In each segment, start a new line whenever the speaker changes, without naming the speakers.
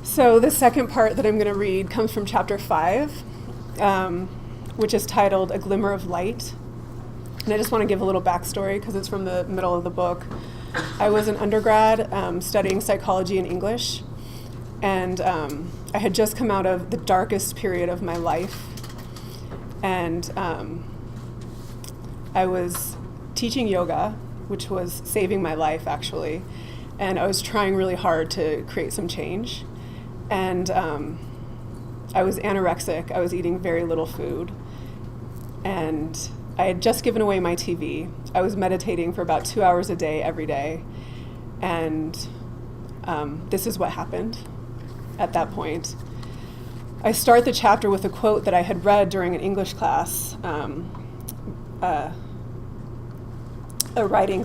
So the second part that I'm going to read comes from chapter 5, which is titled A Glimmer of Light. And I just want to give a little backstory because it's from the middle of the book. I was an undergrad studying psychology and English, and I had just come out of the darkest period of my life. And I was teaching yoga, which was saving my life, actually. And I was trying really hard to create some change. And I was anorexic. I was eating very little food. And I had just given away my TV. I was meditating for about 2 hours a day, every day. And this is what happened at that point. I start the chapter with a quote that I had read during an English class, a writing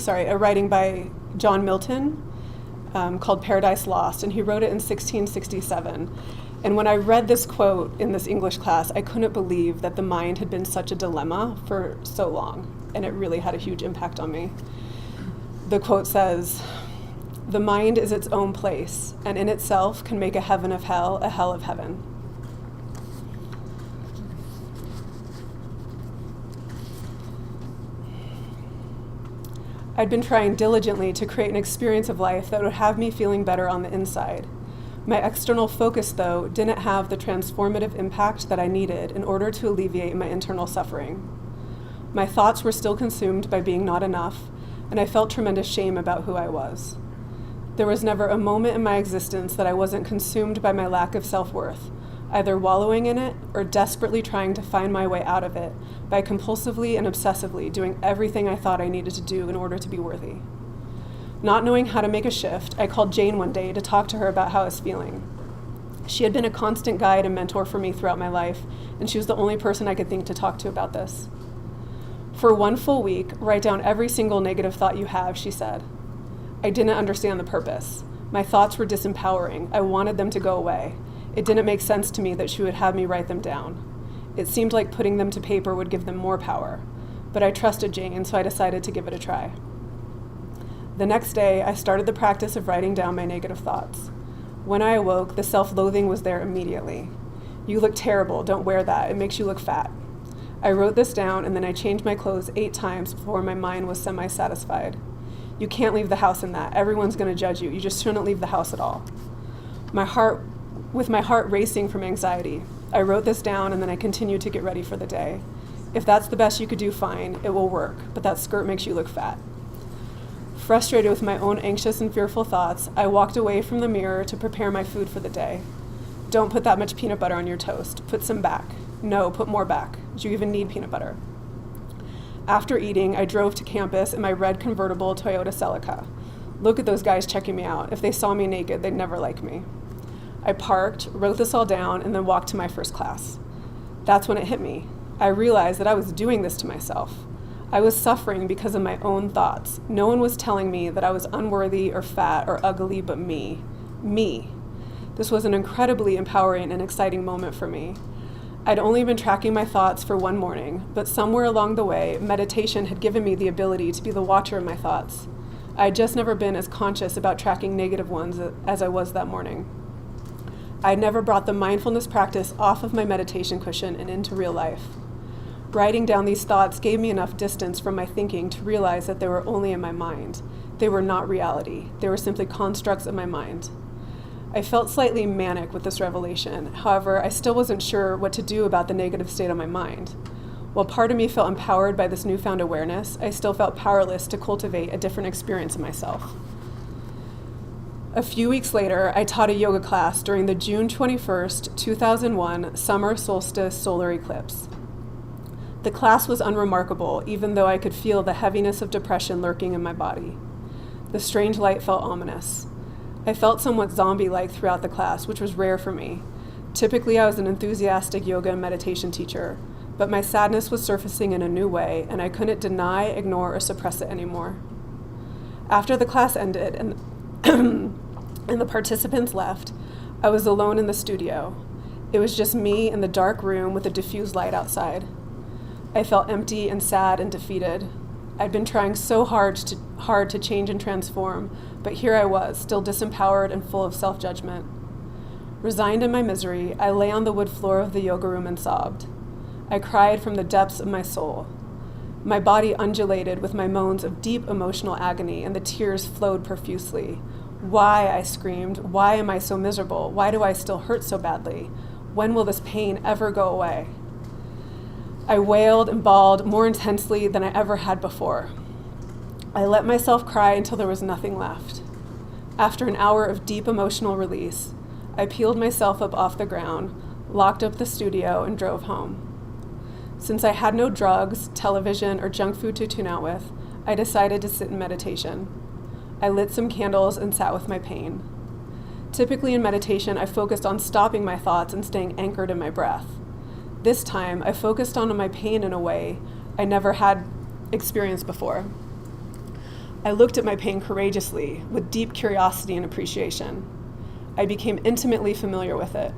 by John Milton called Paradise Lost, and he wrote it in 1667. And when I read this quote in this English class, I couldn't believe that the mind had been such a dilemma for so long, and it really had a huge impact on me. The quote says, "The mind is its own place, and in itself can make a heaven of hell, a hell of heaven." I'd been trying diligently to create an experience of life that would have me feeling better on the inside. My external focus, though, didn't have the transformative impact that I needed in order to alleviate my internal suffering. My thoughts were still consumed by being not enough, and I felt tremendous shame about who I was. There was never a moment in my existence that I wasn't consumed by my lack of self-worth, either wallowing in it or desperately trying to find my way out of it by compulsively and obsessively doing everything I thought I needed to do in order to be worthy. Not knowing how to make a shift, I called Jane one day to talk to her about how I was feeling. She had been a constant guide and mentor for me throughout my life, and she was the only person I could think to talk to about this. "For 1 full week, write down every single negative thought you have," she said. I didn't understand the purpose. My thoughts were disempowering. I wanted them to go away. It didn't make sense to me that she would have me write them down. It seemed like putting them to paper would give them more power, but I trusted Jane, so I decided to give it a try. The next day, I started the practice of writing down my negative thoughts. When I awoke, the self-loathing was there immediately. "You look terrible, don't wear that, it makes you look fat." I wrote this down, and then I changed my clothes 8 times before my mind was semi-satisfied. "You can't leave the house in that, everyone's gonna judge you, you just shouldn't leave the house at all." With my heart racing from anxiety, I wrote this down, and then I continued to get ready for the day. "If that's the best you could do, fine, it will work, but that skirt makes you look fat." Frustrated with my own anxious and fearful thoughts, I walked away from the mirror to prepare my food for the day. "Don't put that much peanut butter on your toast. Put some back." "No, put more back. Do you even need peanut butter?" After eating, I drove to campus in my red convertible Toyota Celica. Look at those guys checking me out. If they saw me naked, they'd never like me. I parked, wrote this all down, and then walked to my first class. That's when it hit me. I realized that I was doing this to myself. I was suffering because of my own thoughts. No one was telling me that I was unworthy or fat or ugly but me. Me. This was an incredibly empowering and exciting moment for me. I'd only been tracking my thoughts for 1 morning, but somewhere along the way, meditation had given me the ability to be the watcher of my thoughts. I had just never been as conscious about tracking negative ones as I was that morning. I'd never brought the mindfulness practice off of my meditation cushion and into real life. Writing down these thoughts gave me enough distance from my thinking to realize that they were only in my mind. They were not reality. They were simply constructs of my mind. I felt slightly manic with this revelation. However, I still wasn't sure what to do about the negative state of my mind. While part of me felt empowered by this newfound awareness, I still felt powerless to cultivate a different experience of myself. A few weeks later, I taught a yoga class during the June 21st, 2001 summer solstice solar eclipse. The class was unremarkable, even though I could feel the heaviness of depression lurking in my body. The strange light felt ominous. I felt somewhat zombie-like throughout the class, which was rare for me. Typically, I was an enthusiastic yoga and meditation teacher, but my sadness was surfacing in a new way, and I couldn't deny, ignore, or suppress it anymore. After the class ended and the participants left, I was alone in the studio. It was just me in the dark room with a diffused light outside. I felt empty and sad and defeated. I'd been trying so hard to change and transform, but here I was, still disempowered and full of self-judgment. Resigned in my misery, I lay on the wood floor of the yoga room and sobbed. I cried from the depths of my soul. My body undulated with my moans of deep emotional agony, and the tears flowed profusely. Why, I screamed, why am I so miserable? Why do I still hurt so badly? When will this pain ever go away? I wailed and bawled more intensely than I ever had before. I let myself cry until there was nothing left. After an hour of deep emotional release, I peeled myself up off the ground, locked up the studio, and drove home. Since I had no drugs, television, or junk food to tune out with, I decided to sit in meditation. I lit some candles and sat with my pain. Typically in meditation, I focused on stopping my thoughts and staying anchored in my breath. This time, I focused on my pain in a way I never had experienced before. I looked at my pain courageously, with deep curiosity and appreciation. I became intimately familiar with it.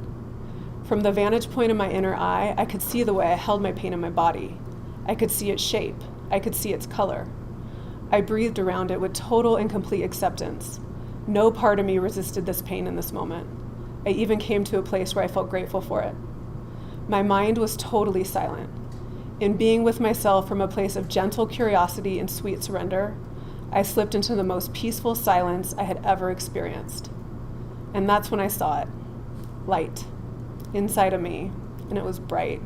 From the vantage point of my inner eye, I could see the way I held my pain in my body. I could see its shape. I could see its color. I breathed around it with total and complete acceptance. No part of me resisted this pain in this moment. I even came to a place where I felt grateful for it. My mind was totally silent. In being with myself from a place of gentle curiosity and sweet surrender, I slipped into the most peaceful silence I had ever experienced. And that's when I saw it. Light. Inside of me, and it was bright.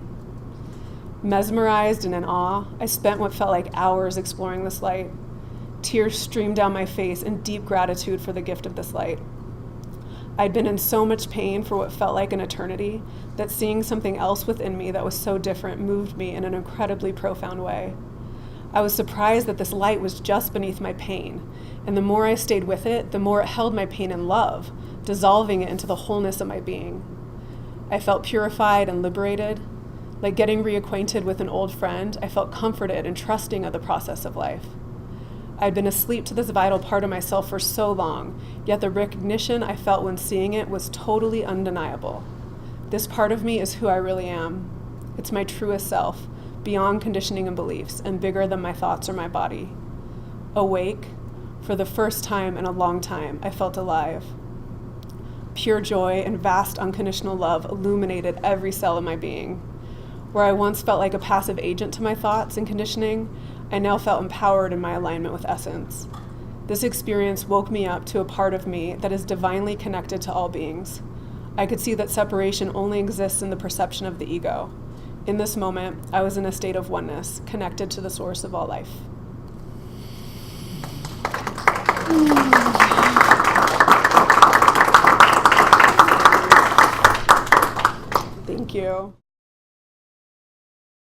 Mesmerized and in awe, I spent what felt like hours exploring this light. Tears streamed down my face in deep gratitude for the gift of this light. I'd been in so much pain for what felt like an eternity that seeing something else within me that was so different moved me in an incredibly profound way. I was surprised that this light was just beneath my pain, and the more I stayed with it, the more it held my pain in love, dissolving it into the wholeness of my being. I felt purified and liberated. Like getting reacquainted with an old friend, I felt comforted and trusting of the process of life. I'd been asleep to this vital part of myself for so long, yet the recognition I felt when seeing it was totally undeniable. This part of me is who I really am. It's my truest self, beyond conditioning and beliefs, and bigger than my thoughts or my body. Awake, for the first time in a long time, I felt alive. Pure joy and vast unconditional love illuminated every cell of my being. Where I once felt like a passive agent to my thoughts and conditioning, I now felt empowered in my alignment with essence. This experience woke me up to a part of me that is divinely connected to all beings. I could see that separation only exists in the perception of the ego. In this moment, I was in a state of oneness, connected to the source of all life. Thank you.